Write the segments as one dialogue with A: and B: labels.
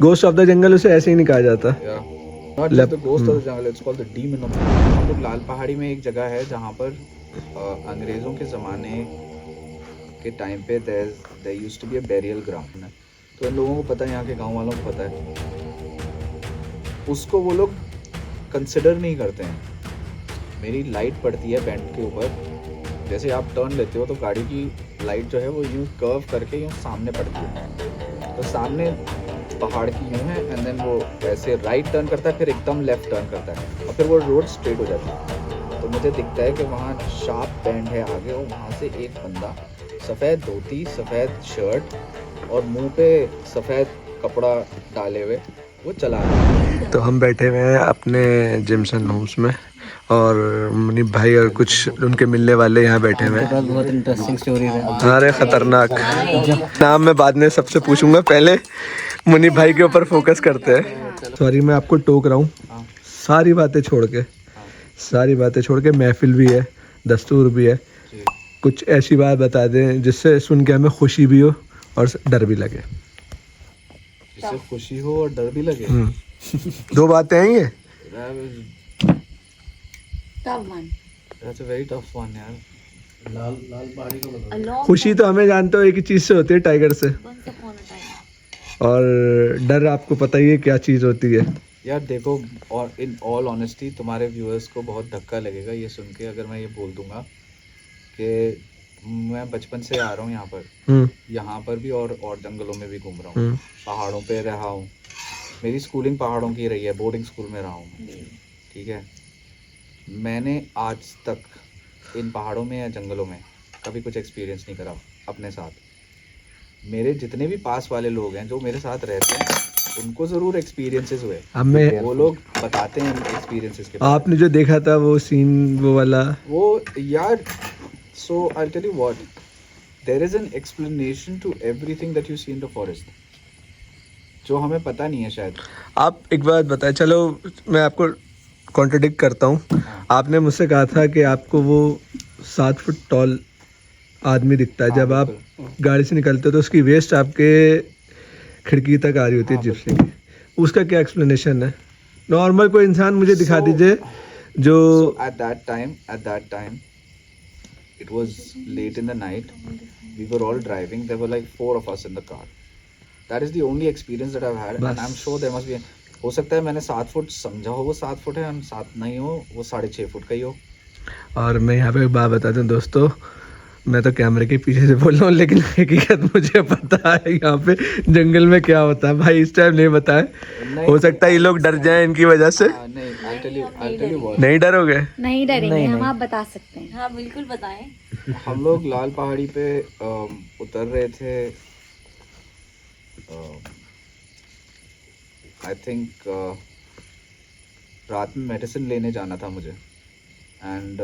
A: Ghost of the jungle उसे ऐसे ही नहीं कहा जाता।
B: Not just the ghost of the jungle, it's called the demon of. हम लोग लाल पहाड़ी में एक जगह है जहाँ पर अंग्रेज़ों के ज़माने के टाइम पे there used to be a burial ground. तो इन लोगों को पता है, यहाँ के गांव वालों को पता है, उसको वो लोग कंसिडर नहीं करते हैं। मेरी लाइट पड़ती है बेंट के ऊपर, जैसे आप टर्न लेते हो तो गाड़ी की लाइट जो है वो यूँ कर्व करके यूँ सामने पड़ती है, तो सामने पहाड़ की यूँ है, एंड देन वो ऐसे राइट टर्न करता है, फिर एकदम लेफ्ट टर्न करता है, और फिर वो रोड स्ट्रेट हो जाती है। तो मुझे दिखता है कि वहाँ शार्प बेंड है आगे, और वहाँ से एक बंदा सफ़ेद धोती, सफ़ेद शर्ट और मुंह पे सफ़ेद कपड़ा डाले हुए वो चला रहा है।
A: तो हम बैठे हुए हैं अपने जिमसन होम्स में, और मुनीब भाई और कुछ उनके मिलने वाले यहाँ बैठे हुए हैं।
C: बहुत इंटरेस्टिंग स्टोरी है।
A: अरे खतरनाक नाम मैं बाद में सबसे पूछूंगा, पहले मुनीब भाई के ऊपर फोकस करते हैं। सॉरी मैं आपको टोक रहा हूँ, सारी बातें छोड़ के, सारी बातें छोड़ के, महफिल भी है, दस्तूर भी है, कुछ ऐसी बात बता दें जिससे सुन के हमें खुशी भी हो और डर भी लगे।
B: जिससे खुशी हो और डर भी लगे।
A: दो बातें हैं ये।
B: That's a very tough one यार।
C: लाल पहाड़ी को बताओ।
A: खुशी तो हमें जानते हो एक ही चीज से होती है, टाइगर से, और डर आपको पता ही है क्या चीज होती है।
B: यार देखो, और इन ऑल ऑनेस्टी तुम्हारे व्यूअर्स को बहुत धक्का लगेगा ये सुन के अगर मैं ये बोल दूंगा कि मैं बचपन से आ रहा हूँ यहाँ पर, यहाँ पर भी और जंगलों में भी घूम रहा हूँ, पहाड़ों पे रहा हूँ। मेरी स्कूलिंग पहाड़ों की रही है, बोर्डिंग स्कूल में रहा हूँ, ठीक है। मैंने आज तक इन पहाड़ों में या जंगलों में कभी कुछ एक्सपीरियंस नहीं करा अपने साथ। मेरे जितने भी पास वाले लोग हैं जो मेरे साथ रहते हैं उनको ज़रूर एक्सपीरियंसेस हुए,
A: हमें
B: वो लोग बताते हैं एक्सपीरियंसेस के।
A: आपने जो देखा था वो सीन, वो वाला,
B: वो यार, so I'll tell you what, there is an explanation to everything that you see in the forest, जो हमें पता नहीं है शायद।
A: आप एक बात बताएं, चलो मैं आपको कॉन्ट्रडिक्ट करता हूँ। आपने मुझसे कहा था कि आपको वो 7 फुट टॉल आदमी दिखता है, जब आप गाड़ी से निकलते हो तो उसकी वेस्ट आपके खिड़की तक आ रही होती है जिप्सी की, उसका क्या एक्सप्लेनेशन है? नॉर्मल कोई इंसान मुझे दिखा दीजिए जो।
B: At that time it was late in the night, we were all driving, there were like 4 of us in the car. That is the only experience that I've had, and I'm sure there must be, हो सकता है मैंने 7 foot समझा हो वो 7 foot है, और 7 नहीं हो, वो 6.5 फुट का ही हो।
A: और मैं यहाँ पे एक बात बता दूँ दोस्तों, मैं तो कैमरे के पीछे से बोल रहा हूँ, लेकिन हकीकत मुझे पता है यहाँ पे जंगल में क्या होता है। भाई इस टाइम नहीं बताए, हो सकता है ये लोग डर जाएं इनकी वजह से।
B: नहीं, I'll tell you what,
A: नहीं डरोगे?
D: नहीं डरेंगे हम, आप बता सकते हैं।
E: हाँ बिल्कुल बताएं।
B: हम लोग लाल पहाड़ी पे उतर रहे थे, आई थिंक रात में मेडिसिन लेने जाना था मुझे, एंड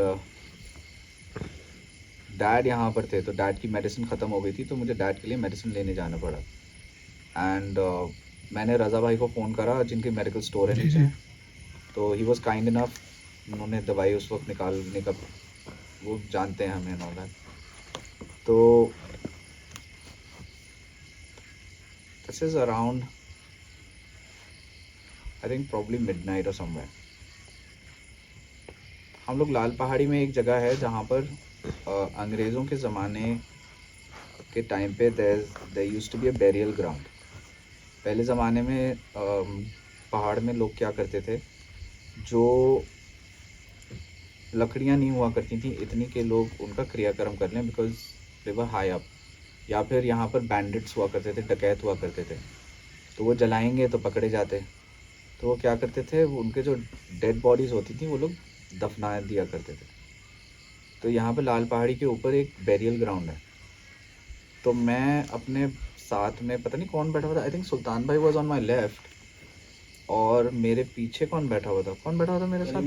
B: डैड यहाँ पर थे, तो डैड की मेडिसिन ख़त्म हो गई थी, तो मुझे डैड के लिए मेडिसिन लेने जाना पड़ा। एंड मैंने रज़ा भाई को फ़ोन करा जिनके मेडिकल स्टोर है नीचे, तो ही वॉज काइंड इनफ, उन्होंने दवाई उस वक्त निकालने का, वो जानते हैं हमें नॉल दैट। तो this is around I think probably midnight और समवेयर। हम लोग लाल पहाड़ी में एक जगह है जहाँ पर अंग्रेज़ों के ज़माने के टाइम पे there used to be a burial ground. पहले ज़माने में पहाड़ में लोग क्या करते थे, जो लकड़ियाँ नहीं हुआ करती थी इतनी के लोग उनका क्रियाक्रम कर लें, because they were high up, या फिर यहाँ पर बैंडिट्स हुआ करते थे, डकैत हुआ करते थे, तो वो जलाएंगे तो पकड़े जाते। तो वो क्या करते थे, वो उनके जो डेड बॉडीज़ होती थी वो लोग दफना दिया करते थे। तो यहाँ पे लाल पहाड़ी के ऊपर एक बेरियल ग्राउंड है, तो मैं अपने साथ में पता नहीं कौन बैठा हुआ था, आई थिंक सुल्तान भाई वाज ऑन माय लेफ्ट, और मेरे पीछे कौन बैठा हुआ था मेरे साथ?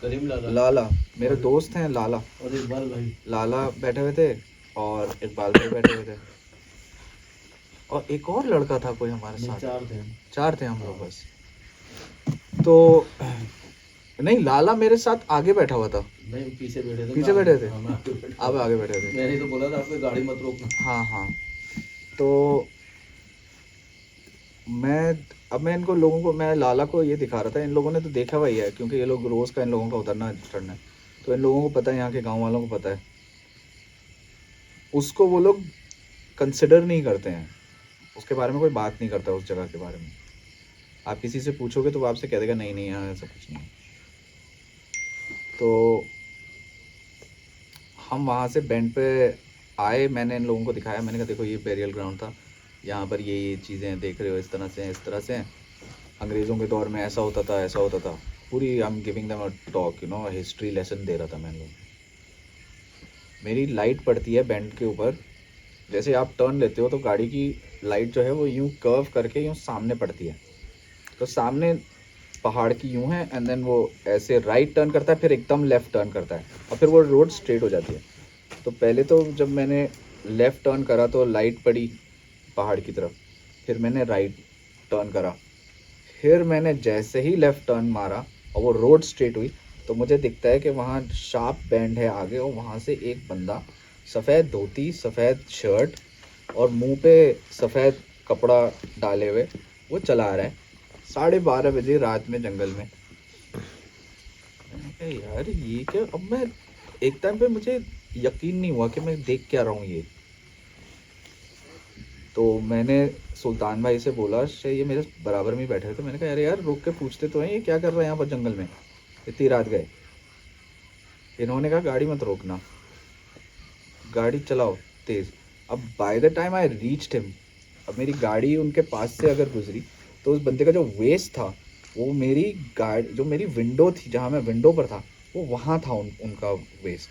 C: करीम
B: लाला, मेरे दोस्त हैं लाला,
C: और इकबाल भाई।
B: लाला बैठे हुए थे और इकबाल भाई बैठे हुए थे, और एक और लड़का था कोई हमारे साथ। 4 थे हम लोग बस। तो नहीं, लाला मेरे साथ आगे बैठा हुआ था।
C: नहीं, पीछे बैठे थे।
B: अब आगे बैठे थे।
C: मैंने तो बोला था आपको गाड़ी मत रोकना।
B: हाँ। तो मैं इनको लोगों को, मैं लाला को ये दिखा रहा था, इन लोगों ने तो देखा हुआ ही है क्योंकि ये लोग रोज़ का इन लोगों का उतरना चढ़ना है, तो इन लोगों को पता है, यहाँ के गांव वालों को पता है। उसको वो लोग कंसिडर नहीं करते हैं, उसके बारे में कोई बात नहीं करता उस जगह के बारे में। आप किसी से पूछोगे तो वो आपसे कह देगा नहीं नहीं यहाँ ऐसा कुछ नहीं। तो हम वहाँ से बैंड पे आए, मैंने इन लोगों को दिखाया, मैंने कहा देखो ये बेरियल ग्राउंड था, यहाँ पर ये चीज़ें देख रहे हो, इस तरह से हैं, इस तरह से हैं। अंग्रेज़ों के दौर में ऐसा होता था, ऐसा होता था। पूरी I am giving them a talk, you know, history lesson दे रहा था मैं लोगों को। मेरी लाइट पड़ती है बैंड के ऊपर, जैसे आप टर्न लेते हो तो गाड़ी की लाइट जो है वो यूँ कर्व करके यूँ सामने पड़ती है, तो सामने पहाड़ की यूँ है, एंड देन वो ऐसे राइट टर्न करता है, फिर एकदम लेफ़्ट टर्न करता है, और फिर वो रोड स्ट्रेट हो जाती है। तो पहले तो जब मैंने लेफ़्ट टर्न करा तो लाइट पड़ी पहाड़ की तरफ, फिर मैंने राइट टर्न करा, फिर मैंने जैसे ही लेफ़्ट टर्न मारा और वो रोड स्ट्रेट हुई, तो मुझे दिखता है कि वहाँ शार्प बैंड है आगे, और वहाँ से एक बंदा सफ़ेद धोती, सफ़ेद शर्ट और मुंह पे सफ़ेद कपड़ा डाले हुए वो चला रहा है 12:30 बजे रात में जंगल में। मैंने कहा यार ये क्या, अब मैं एक टाइम पे मुझे यकीन नहीं हुआ कि मैं देख क्या रहा हूँ ये। तो मैंने सुल्तान भाई से बोला, ये मेरे बराबर में ही बैठे थे, मैंने कहा अरे यार रुक के पूछते तो हैं ये क्या कर रहे हैं यहाँ पर जंगल में, इतनी रात गए। इन्होंने कहा गाड़ी मत रोकना, गाड़ी चलाओ तेज़। अब by the time I reached him, अब मेरी गाड़ी उनके पास से अगर गुजरी तो उस बंदे का जो वेस्ट था वो मेरी गाड़ी, जो मेरी विंडो थी जहाँ मैं विंडो पर था, वो वहाँ था उनका waist.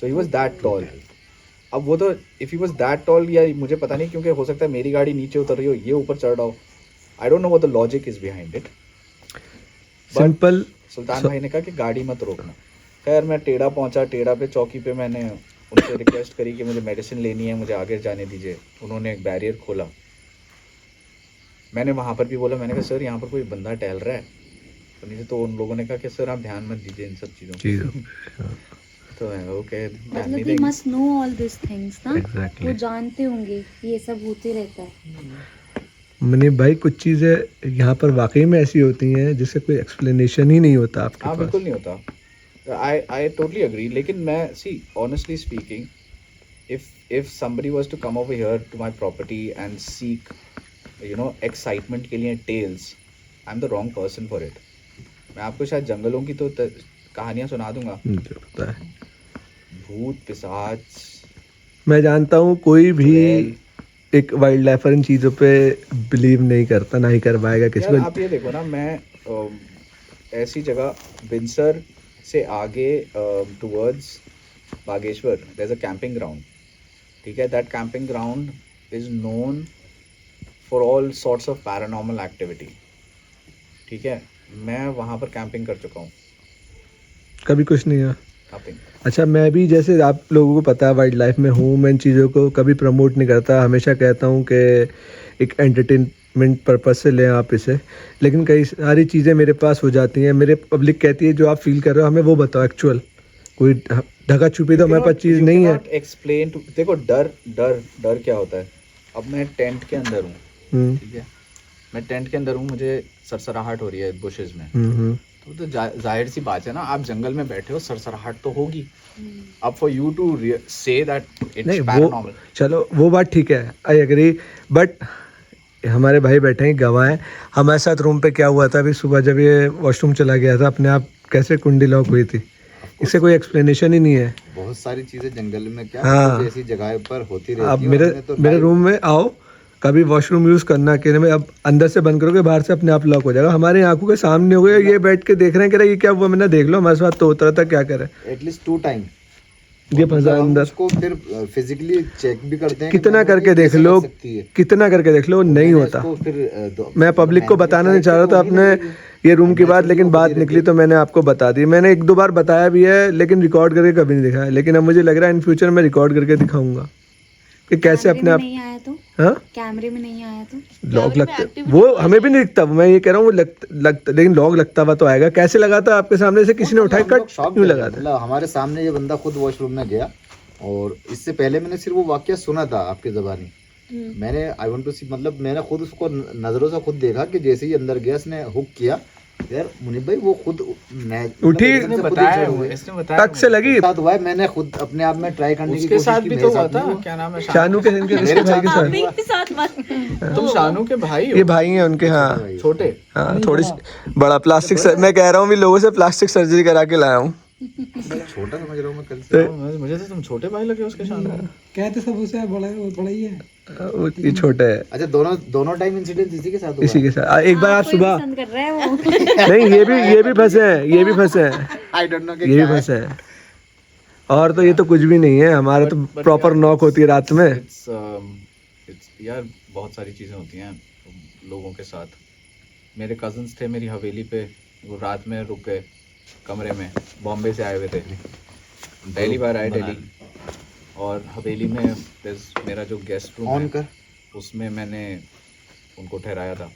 B: So he was that tall. अब वो तो if he was that tall, या मुझे पता नहीं, क्योंकि हो सकता है मेरी गाड़ी नीचे उतर रही हो, ये ऊपर चढ़ रहा हो। I don't know what the logic is behind it.
A: Simple.
B: Sultan भाई ने कहा कि गाड़ी मत रोकना। खैर मैं टेढ़ा पहुंचा, टेढ़ा पे चौकी पे मैंने उनसे रिक्वेस्ट करी कि मुझे मेडिसिन लेनी है, मुझे आगे जाने दीजिए। उन्होंने एक बैरियर खोला। मैंने वहाँ पर भी बोला, मैंने कहा सर यहाँ पर कोई बंदा टहल रहा है, तो नहीं तो उन लोगों ने कहा कि सर आप ध्यान मत दीजिए इन सब चीज़ों तो ओके,
D: मतलब we must know all this things ना।
A: Exactly.
D: वो जानते होंगे कि ये सब होते रहता है।
A: मनी भाई कुछ चीज़ें यहाँ पर वाकई में ऐसी होती हैं जिससे कोई एक्सप्लेनेशन ही नहीं होता आपके
B: हाँ
A: पास।
B: बिल्कुल नहीं होता। I totally agree. लेकिन मैं see honestly speaking, if somebody was to come over here to my property and seek you know excitement के लिए tales, I'm the wrong person for it. मैं आपको शायद जंगलों की तो कहानियाँ सुना दूंगा,
A: मुझे पता है,
B: भूत पिशाच।
A: मैं जानता हूँ कोई भी
B: चुड़ैल।
A: एक वाइल्ड लाइफर इन चीज़ों पे बिलीव नहीं करता, ना ही कर पाएगा किसी
B: यार
A: को।
B: आप ये देखो ना, मैं ऐसी जगह बिनसर से आगे towards Bageshwar there is a camping ground, ठीक है। That camping ground is known for all sorts of paranormal activity, ठीक है। मैं वहाँ पर कैंपिंग कर चुका हूँ,
A: कभी कुछ नहीं है।
B: नथिंग।
A: अच्छा, मैं भी जैसे आप लोगों को पता है वाइल्ड लाइफ में हूँ, मैं इन चीज़ों को कभी प्रमोट नहीं करता, हमेशा कहता हूँ कि एक एंटरटेनमेंट पर्पस से लें आप इसे। लेकिन कई सारी चीज़ें मेरे पास हो जाती हैं, मेरे पब्लिक कहती है जो आप फील कर रहे हो हमें वो बताओ एक्चुअल, कोई ढका छुपी तो हमारे पास चीज़ नहीं है।
B: एक्सप्लेन टू, देखो डर डर डर क्या होता है। अब मैं टेंट के अंदर हूँ, ठीक है, मैं टेंट के अंदर हूँ, मुझे सरसराहट हो रही है बुशेस में, तो जाहिर सी बात है ना, आप जंगल में बैठे हो, सरसराहट तो होगी। अब for you to say that it's
A: नहीं
B: पैरानॉर्मल,
A: वो चलो वो बात ठीक है, आई एग्री, बट हमारे भाई बैठे हैं गवाह हैं। हमारे साथ रूम पे क्या हुआ था अभी सुबह, जब ये वॉशरूम चला गया था अपने आप, कैसे कुंडी लॉक हुई थी, इससे कोई एक्सप्लेनेशन ही नहीं है।
E: बहुत सारी चीजें जंगल में क्या
A: हाँ।
E: जैसी जगह पर होती रहती
A: आप
E: है।
A: मेरे
E: हमने तो
A: मेरे
E: live-
A: रूम में आओ, कभी वॉशरूम यूज़ करना कि में, अब अंदर से बंद करोगे बाहर से अपने आप लॉक हो जाएगा। हमारे आंखों के सामने हो गया, ये बैठ के देख रहे हैं कि ये क्या हुआ, मैंने देख लो हमारे साथ तो उतरा था, क्या करें
E: एटलीस्ट 2 टाइम
A: ये फंसा
E: हम
A: अंदर।
E: उसको फिर फिजिकली चेक भी करते हैं कि
A: कितना
E: memory
A: करके देख
E: कैसे
A: लो,
E: लग सकती है।
A: कितना करके देख लो, नहीं
E: मैंने
A: होता।
E: इसको फिर
A: मैं पब्लिक को बताना नहीं चाह रहा था अपने ये रूम की बात, लेकिन बात निकली तो मैंने आपको बता दी। मैंने 1-2 बार बताया भी है, लेकिन रिकॉर्ड करके कभी नहीं दिखाया। लेकिन अब मुझे लग रहा है इन फ्यूचर में रिकॉर्ड करके दिखाऊंगा कि कैसे
D: कैमरे
A: अपने
D: में
A: आप।
D: नहीं आया तो,
A: हाँ,
D: कैमरे में नहीं आया तो
A: लॉग लगता, वो हमें भी नहीं दिखता, मैं ये कह रहा हूँ वो लगता, लेकिन लॉग लगता हुआ तो आएगा। कैसे लगा था आपके सामने से, किसी ने उठाया,
E: हम लोग
A: कट
E: shocked
A: क्यों
E: रह
A: लगा
E: गए।
A: था?
E: मतलब हमारे सामने ये बंदा खुद वॉशरूम में गया, और इससे पहले मैंने सिर्फ वो वाकया सुना था आपकी ज़बानी, मैंने आई वांट टू सी, मतलब मैंने खुद उसको नजरों से खुद देखा कि जैसे ही अंदर गया इसने हुक किया, यार मुनीब भाई वो खुद
A: उठी,
B: इसने बताया
A: टक से लगी।
E: साथ हुआ है, मैंने खुद अपने आप में ट्राई करने की
B: उसके
E: कोशिश
B: साथ
E: की,
B: भी
E: मेरे
B: तो हुआ
E: साथ नहीं
B: था,
E: हुआ।
B: क्या नाम है,
A: शानू के इनके
E: मेरे
A: भाई के साथ।
D: मेरे साथ मत
B: तुम शानू के भाई
A: ये
B: हो,
A: भाई हैं उनके, हाँ
B: छोटे।
A: हाँ थोड़ी बड़ा प्लास्टिक मैं कह रहा हूँ भी लोगों से प्लास्टिक सर्जरी करा के लाया हूँ।
E: छोटा समझ रहा हूँ मैं कल से।
B: मुझे तो तुम छोटे भाई लगे उसके शानू।
F: कहते सब उसे बड़ा है, वो बड़ा ही है।
A: ये छोटा है।
E: अच्छा, दोनों टाइम इंसिडेंट इसी के साथ हुआ?
A: इसी के साथ एक बार आप
D: आपको ही
A: सुबह
D: पसंद कर रहा है वो।
A: नहीं, ये भी फंसे हैं, ये भी फंसे हैं,
E: आई डोंट नो कि
A: ये भी फंसे हैं। और तो ये तो कुछ भी नहीं है, हमारा तो
B: But
A: प्रॉपर
B: यार,
A: नॉक होती है रात में।
B: it's यार बहुत सारी चीज़ें होती हैं लोगों के साथ। मेरे कजन्स थे मेरी हवेली पे, वो रात में रुक गए कमरे में, बॉम्बे से आए हुए थे, पहली बार आए दिल्ली, और हवेली में मेरा जो गेस्ट रूम
E: ऑन
B: है
E: कर।
B: उसमें मैंने उनको ठहराया था।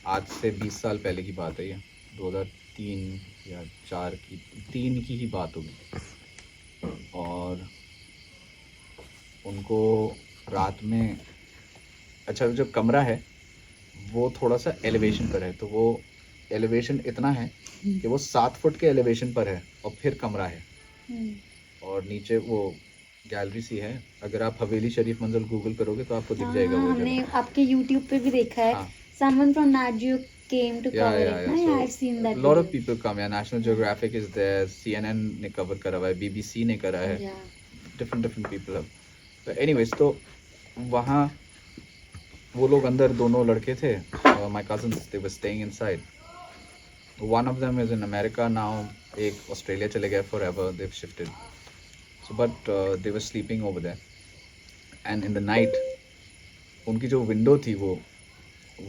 B: आज से 20 साल पहले की बात है ये, 2003 या 4 की, 3 की ही बात होगी। और उनको रात में, अच्छा जो कमरा है वो थोड़ा सा एलिवेशन पर है, तो वो एलिवेशन इतना है कि वो 7 फुट के एलिवेशन पर है, और फिर कमरा है, और नीचे वो गैलरी सी है। अगर आप हवेली शरीफ मंजिल गूगल करोगे तो आपको दिख जाएगा वो
D: हमने
B: जगह।
D: आपके YouTube पे भी देखा है।
B: हाँ।
D: Someone from Nat Geo came to
B: Yeah,
D: cover
B: yeah,
D: it.
B: yeah.
D: Yeah,
B: So,
D: I've seen that.
B: lot of
D: video.
B: people come. Yeah, National Geographic is there, CNN ने कवर करा हुआ है, BBC ने करा है,
D: Yeah.
B: different people have. But anyways, तो वहाँ वो लोग अंदर, दोनों लड़के थे, my cousins, they were staying inside. One of them is in America now, एक ऑस्ट्रेलिया चले गए forever, they've shifted. So but they were sleeping over there. And in the night, उनकी जो विंडो थी वो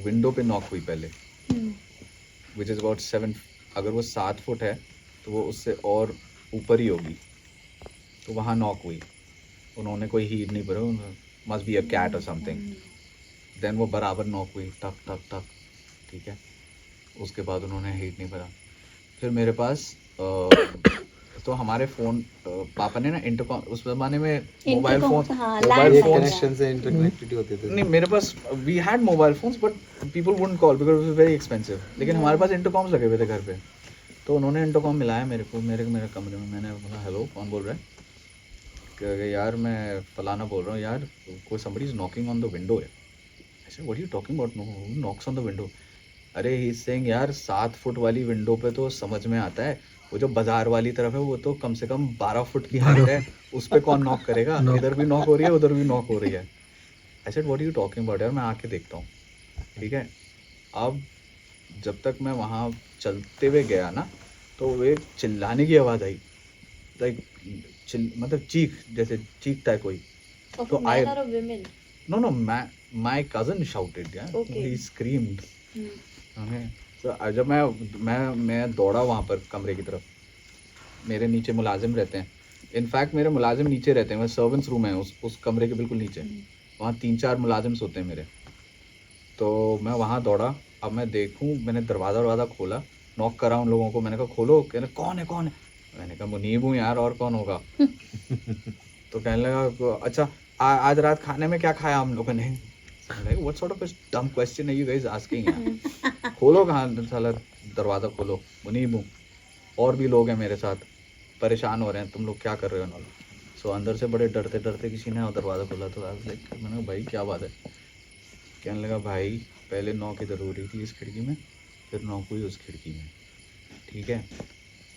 B: विंडो पे नॉक हुई पहले, विच इज़ अबाउट 7, अगर वो 7 फुट है तो वो उससे और ऊपर ही होगी, तो वहाँ नॉक हुई। उन्होंने कोई हीट नहीं भरा, मस्ट बी अ कैट और समथिंग। देन वो बराबर नॉक हुई, टक टक टक, ठीक है। उसके बाद उन्होंने हीट नहीं भरा। फिर मेरे पास तो हमारे फ़ोन, पापा ने ना इंटरकॉम, उस ज़माने में mobile phone, mobile phone
E: connection से इंटरकनेक्टिविटी होती थी।
B: नहीं, मेरे पास, we had mobile phones but people wouldn't call because it was very expensive. लेकिन हमारे पास इंटरकॉम्स लगे हुए थे घर पे, तो उन्होंने इंटरकॉम मिलाया मेरे को, मेरे कमरे में। मैंने बोला हेलो, कौन बोल रहा है? कि यार मैं फलाना बोल रहा हूँ यार, कोई somebody is knocking on the window है। I said what are you talking about? No, who knocks on the window? अरे ही इज सेइंग यार 7 फुट वाली विंडो पे तो समझ में आता है, वो जो बाजार वाली तरफ है वो तो कम से कम 12 फुट की हाइट है, उस पे कौन नॉक करेगा? इधर भी नॉक हो रही है, उधर भी नॉक हो रही है। I said what are you talking about? यार मैं आके देखता हूँ, ठीक है। अब जब तक मैं वहाँ चलते हुए गया ना, तो वो एक चिल्लाने की आवाज़ आई, लाइक मतलब चीख, जैसे चीखता है कोई। तो I know my cousin shouted, यार ही स्क्रीम्ड। तो जब मैं दौड़ा वहाँ पर कमरे की तरफ, मेरे नीचे मुलाजिम रहते हैं, इनफैक्ट मेरे मुलाजिम नीचे रहते हैं, मैं सर्वेंट्स रूम है उस कमरे के बिल्कुल नीचे, वहाँ 3-4 मुलाजिम सोते हैं मेरे। तो मैं वहाँ दौड़ा, अब मैं देखूँ, मैंने दरवाज़ा खोला, नॉक करा उन लोगों को, मैंने कहा खोलो, कहने कौन है? मैंने कहा मुनीब हूँ यार, और कौन होगा? तो कहने लगा अच्छा आज रात खाने में क्या खाया हम लोगों ने? What sort of a dumb question are you guys asking यार? खोलो कहाँ साला, दरवाज़ा खोलो, मुनीब हूँ, और भी लोग हैं मेरे साथ, परेशान हो रहे हैं, तुम लोग क्या कर रहे हो? सो अंदर से बड़े डरते किसी ने दरवाज़ा खोला, तो मैंने कहा भाई क्या बात है? कहने लगा भाई पहले नॉक इधर हो रही थी इस खिड़की में, फिर नॉक हुई उस खिड़की में, ठीक है।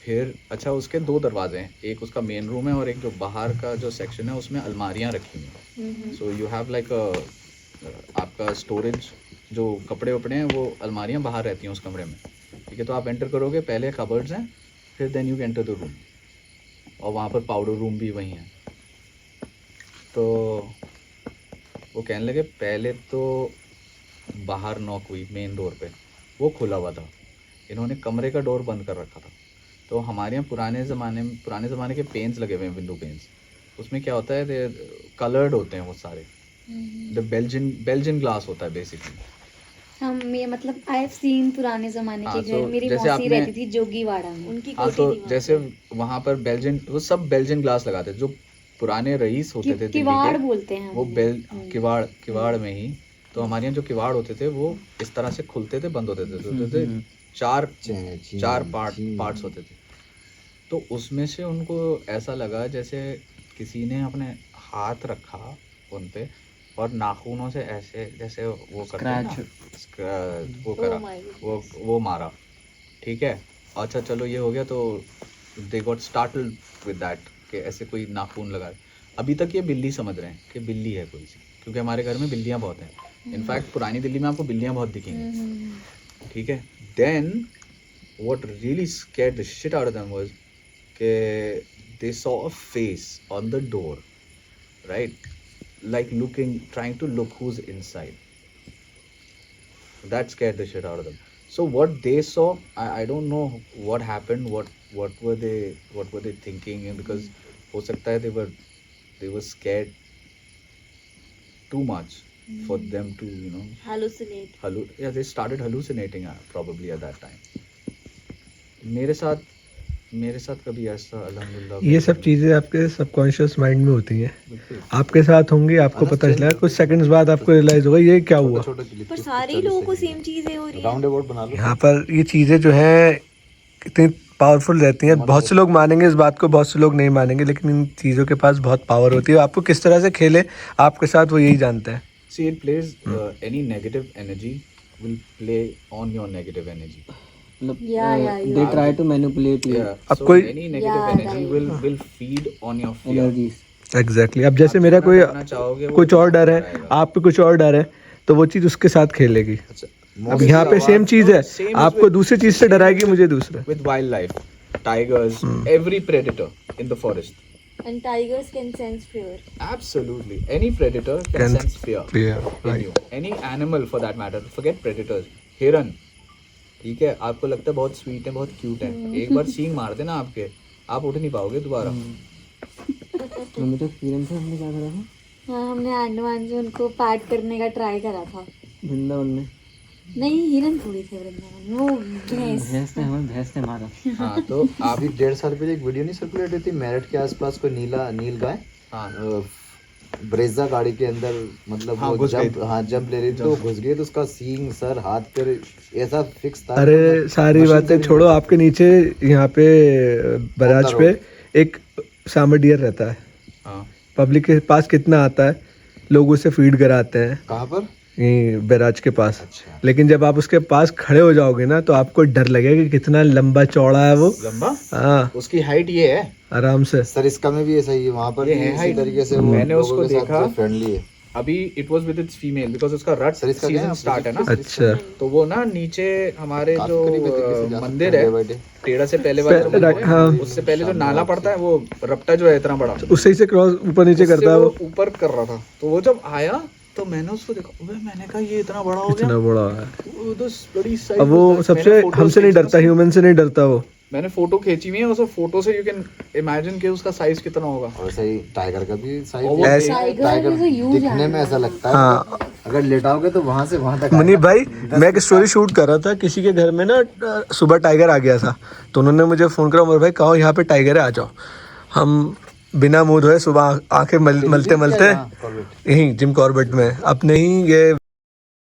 B: फिर अच्छा उसके 2 दरवाजे हैं, एक उसका मेन रूम है और एक जो बाहर का जो सेक्शन है उसमें अलमारियाँ रखी हैं। सो यू हैव लाइक आपका स्टोरेज, जो कपड़े वपड़े हैं वो अलमारियाँ बाहर रहती हैं उस कमरे में, ठीक है। तो आप एंटर करोगे, पहले कबर्ड्स हैं, फिर then you enter the room, और वहाँ पर पाउडर रूम भी वहीं है। तो वो कहने लगे पहले तो बाहर नॉक हुई मेन डोर पे, वो खुला हुआ था, इन्होंने कमरे का डोर बंद कर रखा था। तो हमारे यहाँ पुराने ज़माने के पेन्स लगे हुए हैं, विंडो पेन्स, उसमें क्या होता है, कलर्ड होते हैं वो सारे, द बेल्जियन ग्लास होता है बेसिकली।
D: हम ये मतलब आई हैव सीन पुराने ज़माने के घर, मेरी
B: जैसे
D: मौसी रहती थी जोगीवाड़ा में, उनकी
B: हाँ, तो जैसे वहाँ पर बेल्जियन, वो सब बेल्जियन ग्लास लगाते हैं, जो पुराने रईस होते थे दिल्ली
D: किवाड़
B: के,
D: बोलते हैं
B: वो
D: हम
B: बेल किवाड़ में ही, तो हमारे यहाँ जो किवाड़ होते थे वो इस तरह से खुलते थे, बंद होते थे, तो होते थे चार पार्ट्स होते थे। तो उसमें से उनको ऐसा लगा जैसे किसी ने अपने हाथ रखा उन पे और नाखूनों से ऐसे जैसे वो करते हैं ना, वो करा, वो मारा, ठीक है। अच्छा चलो ये हो गया, तो they got startled with that कि ऐसे कोई नाखून लगा। अभी तक ये बिल्ली समझ रहे हैं कि बिल्ली है कोई सी, क्योंकि हमारे घर में बिल्लियाँ बहुत हैं। इनफैक्ट पुरानी दिल्ली में आपको बिल्लियाँ बहुत दिखेंगी, ठीक है। Then what really scared the shit out of them was कि they saw a face on the door, right, like looking, trying to look who's inside. That scared the shit out of them. So what they saw, I don't know what happened, what were they thinking, and because हो सकता है they were scared too much for them to, you know,
D: hallucinate.
B: yeah, they started hallucinating probably at that time. मेरे साथ कभी ऐसा अल्हम्दुलिल्लाह
A: ये सब चीज़ें आपके सबकॉन्शियस माइंड में होती हैं, आपके साथ होंगी, आपको पता चला, कुछ सेकंड्स बाद आपको रियलाइज होगा ये क्या हुआ।
D: पर सारे लोगों को सेम चीजें हो रही
E: राउंड अबाउट बना लो।
A: यहाँ पर ये चीज़ें जो हैं कितनी पावरफुल रहती हैं। बहुत से लोग मानेंगे इस बात को, बहुत से लोग नहीं मानेंगे, लेकिन इन चीज़ों के पास बहुत पावर होती है। आपको किस तरह से खेले आपके साथ, वो यही जानते हैं।
B: See, it plays any negative energy will play on your negative energy.
C: they try to manipulate you.
B: Yeah.
A: अब
B: So
A: कोई-
B: any negative energy will feed on your fear.
C: Energies.
A: Exactly अब जैसे मेरा
B: जितना
A: कोई
B: करना चाहोगे वो
A: कुछ और डर है,
B: आएगा।
A: आप पे कुछ और डर है, तो वो चीज़ उसके साथ खेलेगी।
B: अच्छा,
A: अब यहाँ पे सेम चीज़ है,
B: Same is
A: आपको
B: with-
A: दूसरी चीज़ से डराएगी, मुझे दूसरा।
B: with wildlife, tigers, every predator in the forest.
D: and tigers can sense fear.
B: Absolutely, any predator can
A: Can
B: sense fear
A: fear,
B: in
A: right.
B: you. Any animal for that matter. Forget predators. हिरन, ठीक है, आपको लगता है बहुत sweet है, बहुत cute है, एक बार सींग मार देना आपके, आप उठ नहीं पाओगे दोबारा।
C: हमें तो एक्सपीरियंस है, हमने क्या करा था
D: हाँ, हमने अंडमान से उनको पैड करने का ट्राई करा था।
C: वृंदावन में।
D: नहीं, हिरन थोड़ी थे वृंदावन में, वो भैंस।
C: भैंस ने मारा।
B: हाँ, तो आप
E: अभी 1.5 साल पहले एक वीडियो नहीं सर्कुलेट हुई थी, मेरठ के आसपास कोई नील गाय
B: हाँ
E: ब्रेजा गाड़ी के अंदर, मतलब
B: हाँ,
E: वो
B: घुस गई
E: जंप ले रही थी, तो घुस गई, तो उसका सींग, सर, हाथ, पैर ऐसा फिक्स था।
A: अरे सारी
E: मशीन
A: बातें
E: से भी
A: छोड़ो, आपके नीचे यहाँ पे बराज पे एक सांबर डियर रहता है।
B: हाँ,
A: पब्लिक के पास कितना आता है, लोग उसे फीड कराते हैं
E: कहाँ पर?
A: यहीं बैराज के पास।
E: अच्छा।
A: लेकिन जब आप उसके पास खड़े हो जाओगे ना, तो आपको डर लगेगा कि कितना लंबा चौड़ा है वो।
B: लंबा,
A: हाँ,
B: उसकी हाइट ये है।
A: आराम से।
E: सर इसका में भी ऐसा ही है, वहाँ पर
B: ये
E: भी
B: है
E: इसी
B: height।
E: तरीके से वो
B: मैंने
E: लोगों
B: उसको
E: के साथ
B: देखा।
E: फ्रेंडली है।
B: अभी it was with its female because उसका रट
E: सर इसका क्या
B: सीजन
E: है?
B: स्टार्ट है ना,
A: अच्छा,
B: तो वो ना नीचे हमारे
E: काफी
B: जो
E: करीब है, दिल्ली से जा
B: मंदिर
E: सकते हैं
B: है,
E: बैठे।
B: टेढ़ा से पहले वाला जो मंदिर है,
A: हाँ।
B: उससे पहले जो नाला पड़ता है, वो रपटा जो है इतना बड़ा,
A: उससे ही से क्रॉस ऊपर नीचे
B: उससे
A: करता है वो।
B: ऊपर कर रहा था। तो वो जब आया तो मैंने उसको देखा, अबे मैंने कहा ये इतना बड़ा हो गया।
A: इतना बड़ा है।
B: वो तो बड़ी size
A: अब वो
B: was that।
A: सबसे
B: मैंने photos
A: हमसे नहीं
B: खींची
A: डरता,
B: उसकी।
A: ह्यूमन से नहीं डरता वो।
B: मैंने फोटो खींची हुई है, उस फोटो से यू कैन इमेजिन कि उसका साइज कितना होगा।
E: और सही टाइगर का भी
B: और
E: साइज
B: वो
A: ऐसे-
D: tiger
E: tiger
D: is a huge
E: दिखने में ऐसा लगता है,
A: हाँ।
E: अगर लेटाओगे तो वहां से वहां तक
A: मुनीब भाई, मैं एक स्टोरी शूट कर रहा था, किसी के घर में ना सुबह टाइगर आ गया था, तो उन्होंने मुझे फ़ोन करा, उमर भाई कहो यहाँ पे टाइगर है, आ जाओ। हम बिना मुंह धोए सुबह आंखें मलते मलते यहीं जिम कॉर्बेट में, अपने ही ये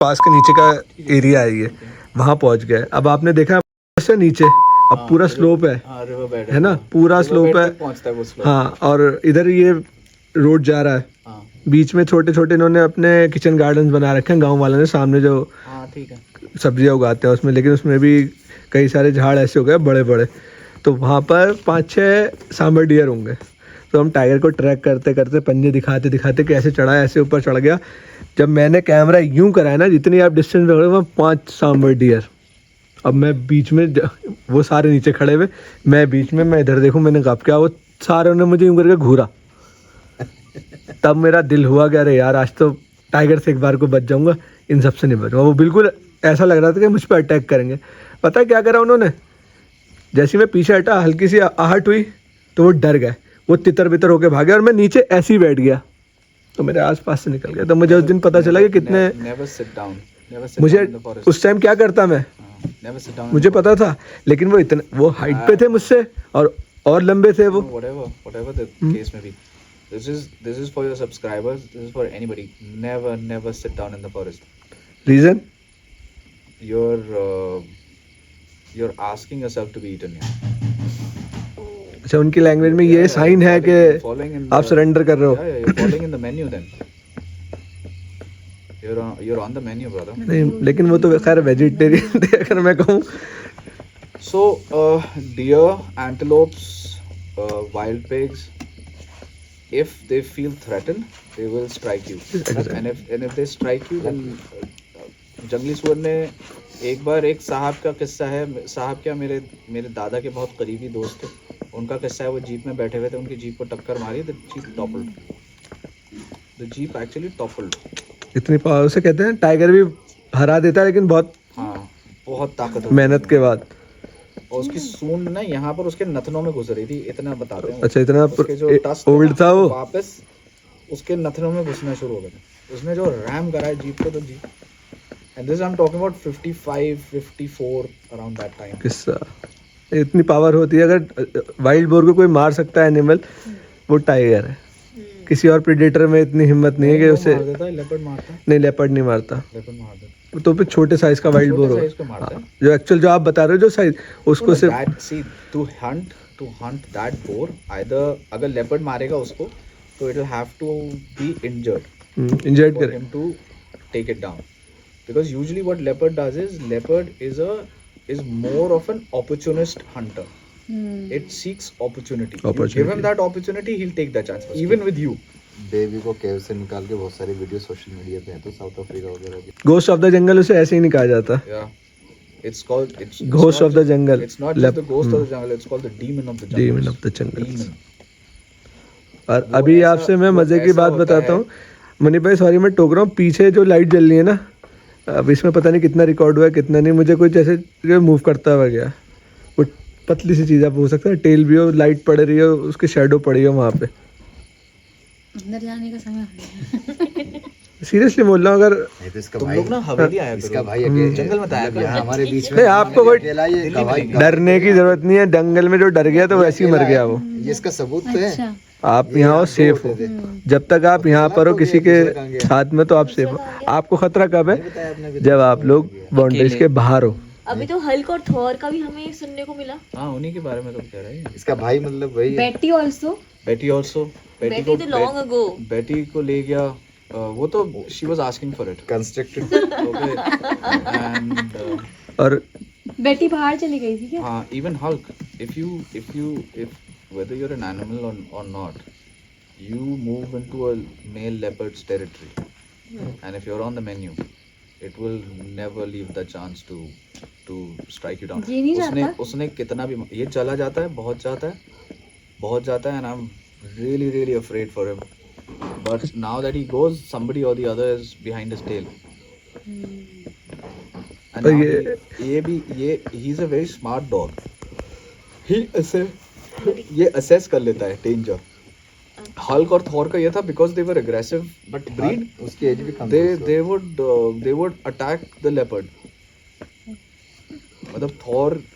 A: पास के नीचे का एरिया है, ये वहाँ पहुँच गए। अब आपने देखा से नीचे, अब पूरा स्लोप है,
B: हाँ, रिवर बेड
A: है ना, पूरा स्लोप है।
B: पहुंचता है वो slope।
A: हाँ, और इधर ये रोड जा रहा है,
B: हाँ
A: बीच में छोटे छोटे इन्होंने अपने किचन गार्डन बना रखे हैं गांव वालों ने, सामने जो
B: हाँ, ठीक है।
A: सब्जियां उगाते हैं उसमें, लेकिन उसमें भी कई सारे झाड़ ऐसे हो गए बड़े बड़े, तो वहाँ पर 5-6 सांबर डियर होंगे। तो हम टाइगर को ट्रैक करते करते, पंजे दिखाते दिखाते कि ऐसे चढ़ा, ऐसे ऊपर चढ़ गया। जब मैंने कैमरा यूं कराया ना, जितनी आप डिस्टेंस पे खड़े, वहाँ 5 सांबर डियर। अब मैं बीच में, वो सारे नीचे खड़े हुए, मैं बीच में, मैं इधर देखूं, मैंने कहा क्या, वो सारे ने मुझे यूं करके घूरा। तब मेरा दिल हुआ कि अरे यार, आज तो टाइगर से एक बार को बच जाऊंगा, इन सब से नहीं बचूंगा। वो बिल्कुल ऐसा लग रहा था कि मुझ पर अटैक करेंगे। पता है क्या करा उन्होंने, जैसे मैं पीछे हटा, हल्की सी आहट हुई तो वो डर गए, वो तितर बितर होके भागे, और मैं नीचे ऐसे ही बैठ गया, तो मेरे आसपास से निकल गया। तो मुझे उस दिन पता चला कि कितने,
B: never sit down, never seat
A: मुझे
B: डाउन इन द फॉरेस्ट,
A: उस टाइम क्या करता मैं,
B: नेवर सिट डाउन,
A: मुझे पता था, लेकिन वो इतने, वो हाइट पे थे मुझसे, और लंबे थे वो।
B: व्हाटएवर द केस में भी। This is for your subscribers. This is for anybody. Never sit down in the forest.
A: Reason?
B: You're asking yourself to be eaten here.
A: अच्छा, उनकी लैंग्वेज में ये साइन है कि आप सरेंडर कर रहे हो?
B: Yeah, you're falling in the menu then. You're on the menu, brother.
A: नहीं, लेकिन वो तो खैर वेजिटेरियन थे अगर मैं कहूँ.
B: So, deer, antelopes, wild pigs, if they feel threatened, they will strike you. And if they strike you, then जंगली सुअर ने एक बार, एक साहब का किस्सा है, साहब क्या, मेरे दादा के बहुत करीबी दोस्त थे, उनका किस्सा है, वो जीप में बैठे हुए थे, उनकी जीप को टक्कर मारी, the jeep toppled. The jeep actually toppled.
A: इतनी पावर से कहते हैं टाइगर भी हरा देता है, लेकिन बहुत
B: बहुत ताकत होती है
A: मेहनत के बाद.
B: और उसकी सूंड ना यहाँ पर उसके नथनों में घुस रही थी, इतना बताते हैं.
A: अच्छा, इतना
B: उसके जो टस्ट
A: ओल्ड था वो,
B: वापस उसके नथनों में घुसना शुरू हो गया. उसने जो रैम करा है जीप को, तो jeep, and this I am talking about 55 54 around that time.
A: किस्सा. इतनी पावर होती है, अगर वाइल्ड बोर को कोई मार सकता है एनिमल, वो टाइगर है. किसी और प्रेडेटर में इतनी हिम्मत नहीं है कि उसे.
B: लेपर्ड मारता है?
A: नहीं, लेपर्ड नहीं मारता.
B: लेपर्ड मारता है.
A: तो फिर छोटे साइज का वाइल्ड बोर हो,
B: साइज को मारता है.
A: जो एक्चुअल जो आप बता रहे हो, जो साइज उसको सिर्फ.
B: That, see, to hunt that boar, either अगर leopard मारेगा उसको, तो it will have to be injured
A: injured
B: for
A: करे.
B: him to take it down. Because usually what leopard does is, leopard is more of an opportunist hunter. It seeks opportunity. You give him that opportunity, he'll take that chance. Even with you.
E: Baby को केव से निकाल के बहुत सारे video social media पे हैं, तो south Africa वगैरह के.
A: घोस्ट ऑफ द जंगल उसे ऐसे ही नहीं कहा जाता.
B: Yeah. It's called
A: Ghost of the jungle.
B: It's not just the ghost of the jungle. It's called the demon of the jungle.
A: Demon of the jungle.
B: Demon.
A: और अभी आपसे मैं मजे की बात बताता हूँ. मनी भाई सॉरी मैं टोक रहा हूँ, पीछे जो लाइट जल रही है ना, अब इसमें पता नहीं कितना रिकॉर्ड हुआ है कितना नहीं, मुझे कुछ ऐसे मूव करता हुआ गया. वो पतली सी चीज़, आप हो सकता है टेल भी हो, लाइट पड़ रही हो, उसकी शेडो पड़ी हो वहाँ पे.
D: अंदर जाने का समय.
A: सीरियसली बोल रहा हूँ. अगर
E: नहीं तो इसका
B: तुम
E: भाई,
B: लोग ना हवेली आया
E: इसका
B: करो.
E: भाई अकेले
B: जंगल में आया करो.
E: यहाँ हमारे बीच में
A: नहीं, आपको कोई
E: अकेला ये गवाही
A: डरने की जरूरत नहीं है. जंगल में जो डर गया तो वैसे ही मर गया वो.
E: ये इसका सबूत तो है.
D: अच्छा.
A: आप यहाँ हो, सेफ हो. जब तक आप यहाँ पर हो किसी के साथ में, तो आप सेफ हो. आपको खतरा कब है? जब आप लोग बाउंड्रीज के बाहर हो.
G: अभी तो हल्क और थॉर का भी हमें सुनने को मिला.
B: हाँ, उन्हीं के बारे में तो कह रहे हैं.
E: इसका भाई मतलब वही है.
D: बेटी ऑल्सो.
B: बेटी ऑल्सो.
G: बेटी तो लॉन्ग अगो.
B: बेटी को ले गया. वो तो she was asking for it.
E: Constructed.
B: Okay. And
A: और
D: बेटी बाहर चली गई थी क्या?
B: हाँ, even Hulk, if whether you're an animal or not, you move into a male leopard's territory, and if you're on the menu, it will never leave the chance to strike you down.
D: ये नहीं जाता?
B: उसने कितना भी, ये चला जाता है, बहुत जाता है, and I'm really afraid for him. But now that he goes, somebody or the other is behind his tail. And
A: तो
B: ये he's a very smart dog. ये assess कर लेता है danger. हल्क और थॉर का ये था, because they were aggressive breed.
E: उसकी एज भी कम है.
B: they would attack the leopard. मतलब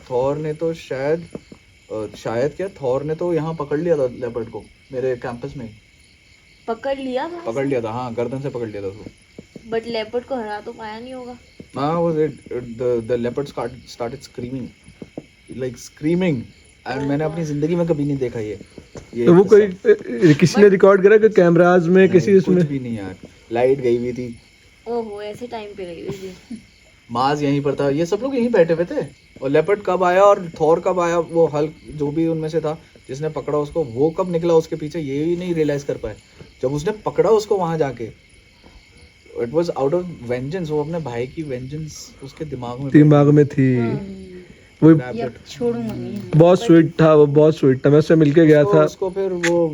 B: थॉर ने तो शायद क्या, थॉर ने तो यहाँ पकड़ लिया था लेपर्ड को, मेरे कैंपस में
G: पकड़ लिया था.
B: हाँ, गर्दन से पकड़ लिया था उसको.
G: बट लेपर्ड को हरा तो पाया नहीं होगा.
B: हाँ, वो the leopard started screaming, and मैंने अपनी जिंदगी में कभी नहीं देखा ये.
A: तो वो कोई किसी ने रिकॉर्ड करा कि कैमराज में किसी
B: कुछ
A: उसमें?
B: भी नहीं यार, लाइट गई हुई थी.
G: ओहो, ऐसे टाइम पे गई हुई थी.
B: माज यहीं पर था, ये सब लोग यहीं बैठे हुए थे. और लेपर्ड कब आया और थॉर कब आया, वो हल्क जो भी उनमें से था जिसने पकड़ा उसको, वो कब निकला उसके पीछे, ये भी नहीं रियलाइज कर पाए. जब उसने पकड़ा उसको वहां जाके, it was out of vengeance. वो अपने भाई की वेंजेंस उसके दिमाग में
A: थी. वो
D: छोड़ूंगा नहीं.
A: बहुत स्वीट था, वो बहुत स्वीट था. मैं उससे मिलके गया था.
B: उसको फिर वो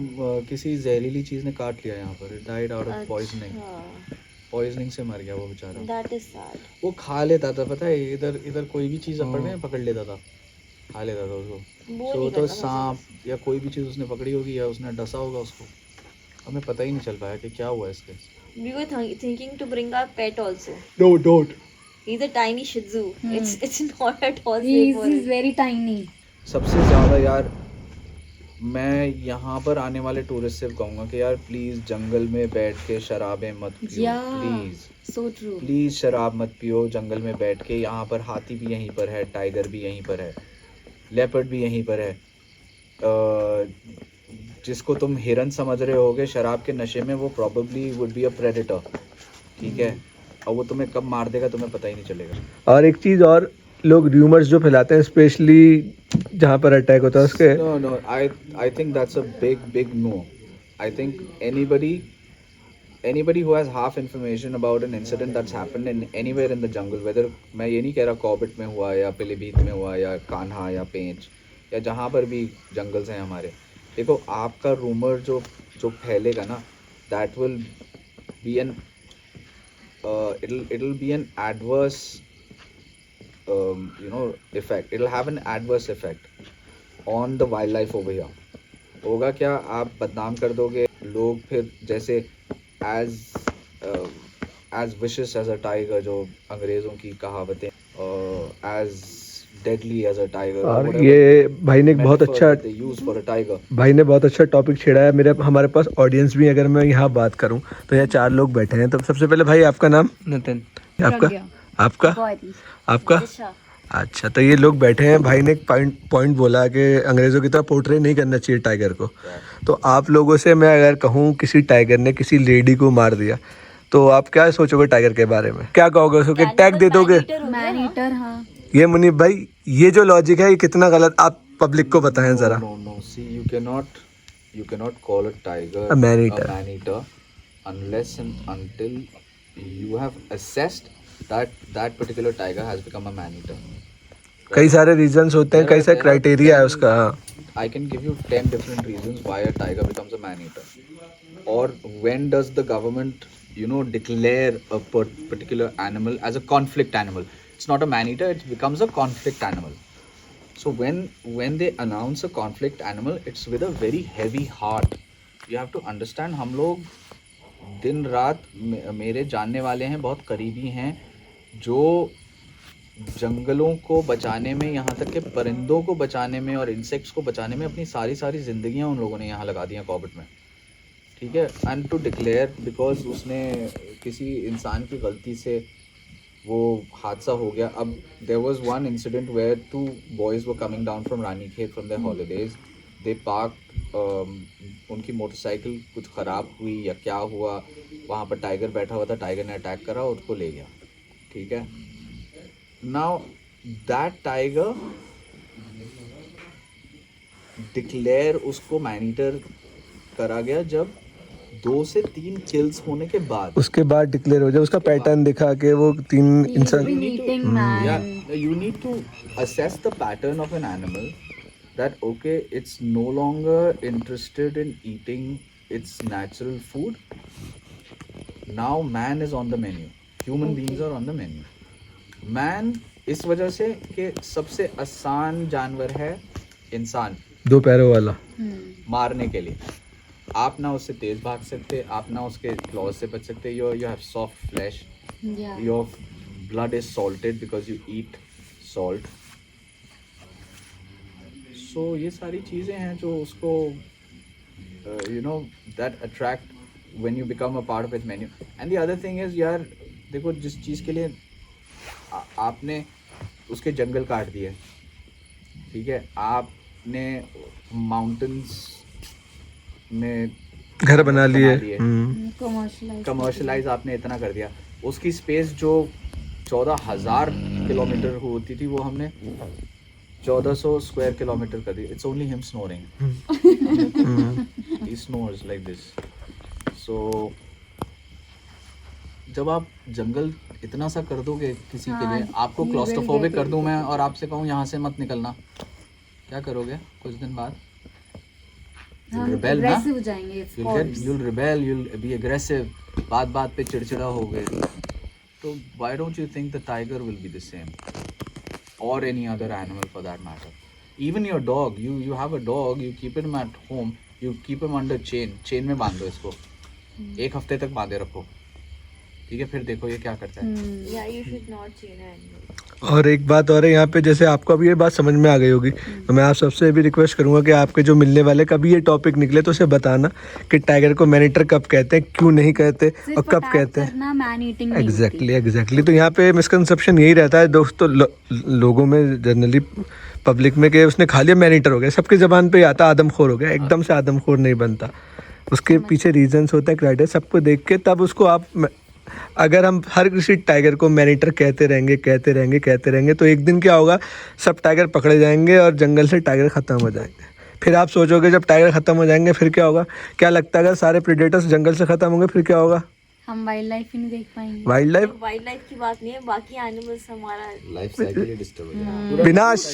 B: किसी जहरीली चीज ने काट लिया यहाँ पर. डाइड आउट ऑफ पॉइजनिंग से मर गया वो बेचारा.
G: That is sad.
B: वो खा लेता था, पता है, इधर कोई भी चीज पकड़ लेता था, खा लेता था उसको. तो सांप या कोई भी चीज उसने पकड़ी होगी या उसने डसा होगा उसको, हमें पता ही नहीं चल पाया कि क्या हुआ इसके.
G: We were thinking to bring our pet also.
B: No, don't.
G: He's a tiny Shih Tzu. It's not at all
D: He
G: safe for
D: is
G: him.
D: very tiny.
B: सबसे ज्यादा यार मैं यहाँ पर आने वाले टूरिस्ट से कहूँगा कि यार प्लीज़ जंगल में बैठ के शराबें मत पियो,
D: Yeah.
B: Please
D: So true.
B: Please शराब मत पियो जंगल में बैठ के। यहाँ पर हाथी भी यहीं पर है, टाइगर भी यहीं पर है, लेपर्ड भी यहीं पर है। जिसको तुम हिरन समझ रहे होगे शराब के नशे में, वो probably would be a predator, ठीक है, और वो तुम्हें कब मार देगा तुम्हें पता ही नहीं चलेगा।
A: और एक चीज़ और, लोग र्यूमर्स जो फैलाते हैं स्पेशली जहाँ पर अटैक होता है उसके,
B: No, I think that's a big no. I think anybody who has half information about an incident that's happened in anywhere in the jungle, whether मैं ये नहीं कह रहा कॉर्बेट में हुआ या पीलीभीत में हुआ या कान्हा या पेंच या जहाँ पर भी जंगल्स हैं हमारे, देखो आपका रूमर जो फैलेगा ना, that will be an it'll be an adverse effect. It'll have an adverse effect on the wildlife over here. होगा क्या, आप बदनाम कर दोगे लोग, फिर जैसे as vicious as a tiger, जो अंग्रेज़ों की कहावतें, as deadly as a tiger,
A: और ये भाई ने एक बहुत अच्छा
B: they use for a tiger.
A: भाई ने बहुत अच्छा टॉपिक छेड़ा है। हमारे पास ऑडियंस भी, अगर मैं यहाँ बात करूँ तो यहाँ 4 लोग बैठे हैं। तो सबसे पहले भाई आपका नाम?
C: नितिन।
A: आपका आपका अच्छा, तो ये लोग बैठे हैं। भाई ने एक पॉइंट बोला कि अंग्रेज़ों की तरह पोर्ट्रे नहीं करना चाहिए टाइगर को। तो आप लोगों से मैं अगर कहूँ किसी टाइगर ने किसी लेडी को मार दिया तो आप क्या सोचोगे टाइगर के बारे में? क्या कहोगे उसको? टैग दे दोगे?
D: मैनीटर, हाँ।
A: ये मुनीब भाई, ये जो लॉजिक है ये कितना गलत, आप पब्लिक को बताएं जरा।
B: No. See, you cannot call a tiger
A: A man-eater.
B: man-eater unless and until you have assessed that particular tiger has become a man-eater.
A: कई सारे रीजंस होते हैं, कई सारे क्राइटेरिया है उसका। हाँ,
B: I can give you 10 different reasons why a tiger becomes a man-eater. Or when does the government, declare a particular animal as a conflict animal? It's not a man-eater, it becomes a conflict animal. So when they announce a conflict animal, it's with a very heavy heart. You have to understand, हम लोग दिन रात, मेरे जानने वाले हैं, बहुत करीबी हैं, जो जंगलों को बचाने में, यहाँ तक के परिंदों को बचाने में और इंसेक्ट्स को बचाने में अपनी सारी ज़िंदगियाँ उन लोगों ने यहाँ लगा दी हैं कॉर्बेट में, ठीक है। एंड टू डिक्लेयर बिकॉज उसने किसी इंसान की गलती से वो हादसा हो गया। अब there was one incident where 2 boys were coming down from Ranikhet from their holidays. They park, उनकी मोटरसाइकिल कुछ ख़राब हुई या क्या हुआ, वहाँ पर टाइगर बैठा हुआ था, टाइगर ने अटैक करा, उसको ले गया, ठीक है। नाउ दैट टाइगर डिक्लेयर उसको मैनीटर करा गया जब 2 से 3 किल्स होने के बाद।
A: उसके बाद डिक्लेयर हो जाए, उसका पैटर्न दिखा के वो 3 इंसान।
B: Yeah, you need to assess the pattern of an animal, that okay, it's no longer interested in eating its natural food. Now man is on the menu. Human beings are on the menu. Man इस वजह से कि सबसे आसान जानवर है इंसान,
A: 2 पैरों वाला,
B: मारने के लिए। आप ना उससे तेज भाग सकते, आप ना उसके क्लॉज से बच सकते। You have soft flesh.
D: Yeah.
B: Your blood is salted because you eat salt. So ये सारी चीज़ें हैं जो उसको that attract when you become a part of its menu. And the other thing is, यार देखो, जिस चीज़ के लिए आपने उसके जंगल काट दिए, ठीक है, आपने माउंटेन्स में
A: घर बना लिए,
B: कमर्शलाइज आपने इतना कर दिया, उसकी स्पेस जो 14,000 किलोमीटर होती थी वो हमने 1400 स्क्वायर किलोमीटर कर दी। It's only him snoring, he snores like this. So जब आप जंगल इतना सा कर दोगे किसी के लिए, आपको क्लॉस्ट्रोफोबिक कर दूं मैं और आपसे कहूँ यहाँ से मत निकलना, क्या करोगे कुछ दिन बाद? rebel ना, you'll rebel, you'll be aggressive, बात पे चिड़चिड़ा हो गए। तो why don't you think the tiger will be the same, or any other animal for that matter? Even your dog, you have a dog, you keep him at home, you keep him under chain में बांध दो इसको, 1 हफ्ते तक बांधे रखो, ठीक है, फिर देखो ये क्या करता है।
G: Yeah, you should not chain an animal.
A: और एक बात और है यहाँ पे, जैसे आपको अभी ये बात समझ में आ गई होगी, तो मैं आप सबसे भी रिक्वेस्ट करूँगा कि आपके जो मिलने वाले कभी ये टॉपिक निकले तो उसे बताना कि टाइगर को मैन ईटर कब कहते हैं, क्यों नहीं कहते और कब कहते हैं।
D: Man eating
A: exactly. तो यहाँ पे मिसकंसेप्शन यही रहता है दोस्तों, लोगों में जनरली पब्लिक में, कि उसने खा लिया मैन ईटर हो गया, सबकी ज़बान पे आता आदमखोर हो गया। एकदम से आदमखोर नहीं बनता, उसके पीछे रीजंस होते हैं, क्राइटेरिया सबको देख के तब उसको आप, अगर हम हर किसी टाइगर को मैन ईटर कहते रहेंगे तो एक दिन क्या होगा, सब टाइगर पकड़े जाएंगे और जंगल से टाइगर ख़त्म हो जाएंगे। फिर आप सोचोगे जब टाइगर ख़त्म हो जाएंगे फिर क्या होगा, क्या लगता है अगर सारे प्रेडेटर्स जंगल से ख़त्म होंगे फिर क्या होगा?
D: हम वाइल्ड लाइफ ही नहीं देख पाएंगे।
A: वाइल्ड
G: लाइफ की बात नहीं है, बाकी एनिमल्स हमारा
E: लाइफ साइकिल ही डिस्टर्ब हो जाएगा।
A: विनाश,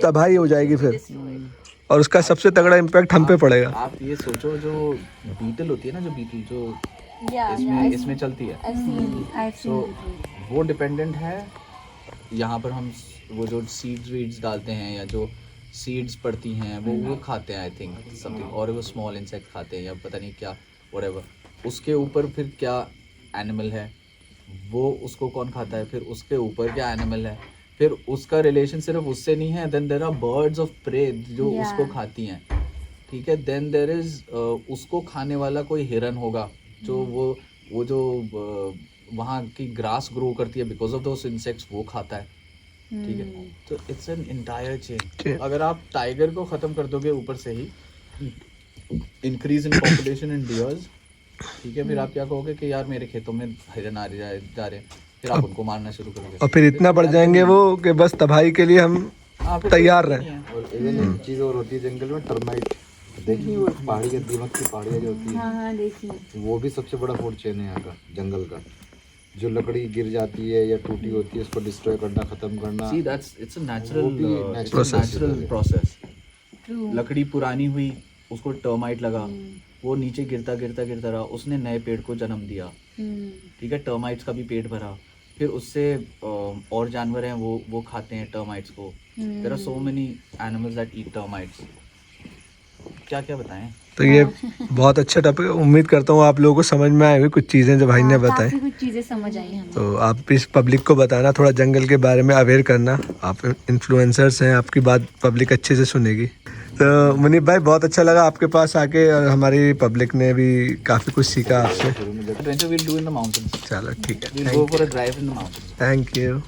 A: तबाही हो जाएगी फिर, और उसका सबसे तगड़ा इम्पैक्ट हम पे पड़ेगा।
B: आप ये सोचो, जो बीटल होती है ना, जो बीटल जो इसमें चलती है, तो वो डिपेंडेंट है यहाँ पर। हम वो जो सीड्स डालते हैं या जो सीड्स पड़ती हैं वो खाते हैं, आई थिंक समथिंग, और वो स्मॉल इंसेक्ट खाते हैं या पता नहीं क्या, व्हाटएवर। उसके ऊपर फिर क्या एनिमल है, वो उसको कौन खाता है, फिर उसके ऊपर क्या एनिमल है, फिर उसका रिलेशन सिर्फ उससे नहीं है। Then there are birds of prey जो उसको खाती हैं, ठीक है। देन देयर इज उसको खाने वाला कोई हिरन होगा जो वो जो वहाँ की ग्रास ग्रो करती है बिकॉज ऑफ दोस इंसेक्ट्स, वो खाता है, ठीक है। तो इट्स एन एंटायर चेन। अगर आप टाइगर को ख़त्म कर दोगे ऊपर से ही, increase in population in deers, ठीक है, फिर आप क्या कहोगे कि यार मेरे खेतों में हिरन आ जा रहे हैं, फिर आप उनको मारना शुरू करोगे
A: और फिर इतना बढ़ जाएंगे वो कि बस तबाही के लिए हम तैयार रहें।
E: और इवन एक चीज़ और होती है जंगल में, टर्माइट। देखिए वो पहाड़ी के दीमक की पहाड़ियाँ जो होती है,
D: देखिए
E: वो भी सबसे बड़ा फूड चेन है यहाँ का, जंगल का। जो लकड़ी गिर जाती है या टूटी होती है उसको डिस्ट्रॉय करना, खत्म करना।
B: See, it's a
E: वो भी
B: natural process। लकड़ी पुरानी हुई, उसको टर्माइट लगा, वो नीचे गिरता रहा, उसने नए पेड़ को जन्म दिया, ठीक है। टर्माइट्स का भी पेट भरा, फिर उससे और जानवर हैं वो खाते हैं टर्माइट्स को। There are so many animals that eat termites. क्या बताएं।
A: तो ये बहुत अच्छा टॉपिक है, उम्मीद करता हूँ आप लोगों को समझ में आए हुई कुछ चीज़ें जो भाई ने बताई।
D: कुछ चीजें समझ आई हमें।
A: तो आप इस पब्लिक को बताना, थोड़ा जंगल के बारे में अवेयर करना। आप इन्फ्लुएंसर्स हैं, आपकी बात पब्लिक अच्छे से सुनेगी। तो मुनीब भाई बहुत अच्छा लगा आपके पास आके, और हमारी पब्लिक ने भी काफ़ी कुछ सीखा आपसे।
B: Adventure we'll do in the mountains।
A: चलो ठीक है,
B: We'll go for a drive in the mountains।
A: Thank you.